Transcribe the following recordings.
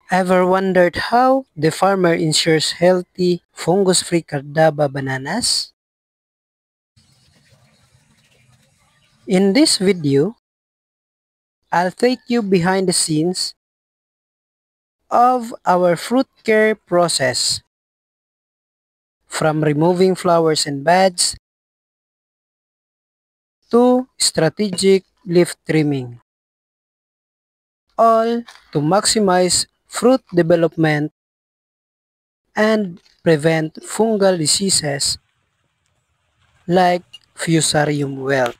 Ever wondered how the farmer ensures healthy, fungus-free Cardaba bananas? In this video, I'll take you behind the scenes of our fruit care process, from removing flowers and buds to strategic leaf trimming, all to maximize fruit development and prevent fungal diseases like Fusarium wilt.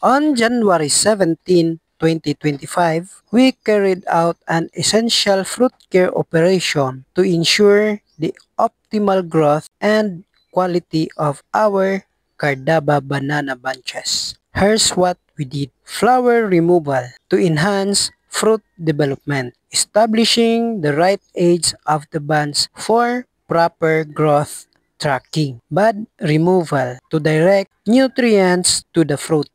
On January 17, 2025, we carried out an essential fruit care operation to ensure the optimal growth and quality of our Cardaba banana bunches. Here's what we did. Flower removal to enhance fruit development. Establishing the right age of the buds for proper growth tracking. Bud removal to direct nutrients to the fruit.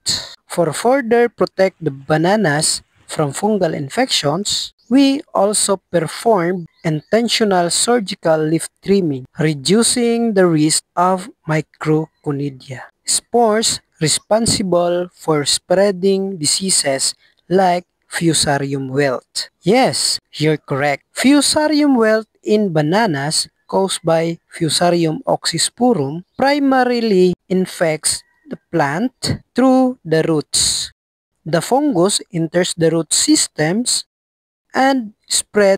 For further protect the bananas from fungal infections, we also performed intentional surgical leaf trimming, reducing the risk of microconidia, spores responsible for spreading diseases like Fusarium wilt. Yes, you're correct. Fusarium wilt in bananas caused by Fusarium oxysporum primarily infects the plant through the roots. The fungus enters the root systems and spread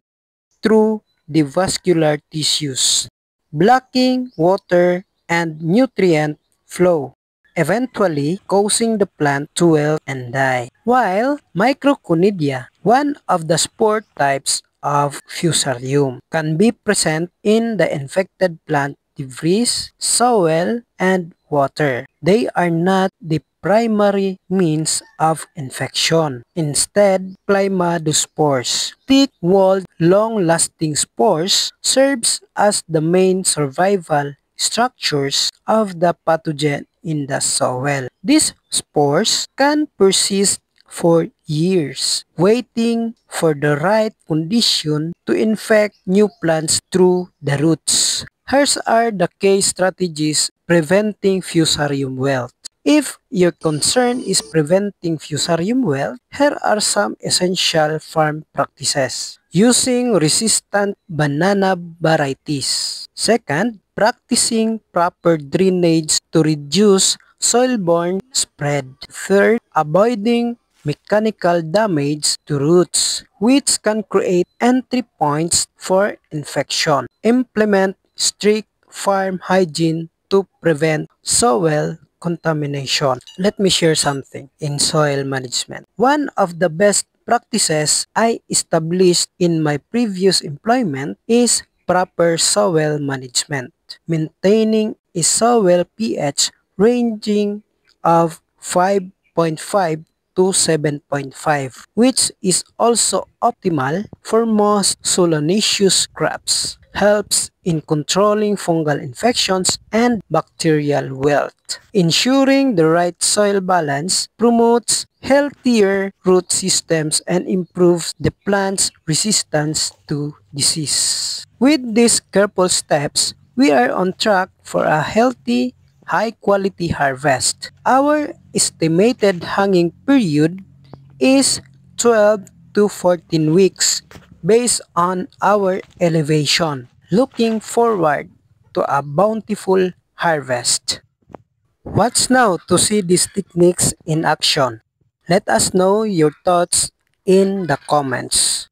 through the vascular tissues, blocking water and nutrient flow, eventually causing the plant to wilt and die. While Microconidia, one of the spore types of Fusarium, can be present in the infected plant debris, soil, and water. They are not the primary means of infection. Instead, plymatospores, thick-walled, long-lasting spores, serves as the main survival structures of the pathogen in the soil. These spores can persist for years, waiting for the right condition to infect new plants through the roots. Here are the key strategies preventing Fusarium wilt. If your concern is preventing Fusarium wilt, here are some essential farm practices. Using resistant banana varieties. Second, practicing proper drainage to reduce soil-borne spread. Third, avoiding mechanical damage to roots, which can create entry points for infection. Implement strict farm hygiene to prevent soil contamination. Let me share something in soil management. One of the best practices I established in my previous employment is proper soil management. Maintaining a soil pH ranging of 5.5 to 7.5, which is also optimal for most solanaceous crops, helps in controlling fungal infections and bacterial wilt. Ensuring the right soil balance promotes healthier root systems and improves the plant's resistance to disease. With these careful steps, we are on track for a healthy, high-quality harvest. Our estimated hanging period is 12 to 14 weeks based on our elevation. Looking forward to a bountiful harvest. Watch now to see these techniques in action. Let us know your thoughts in the comments.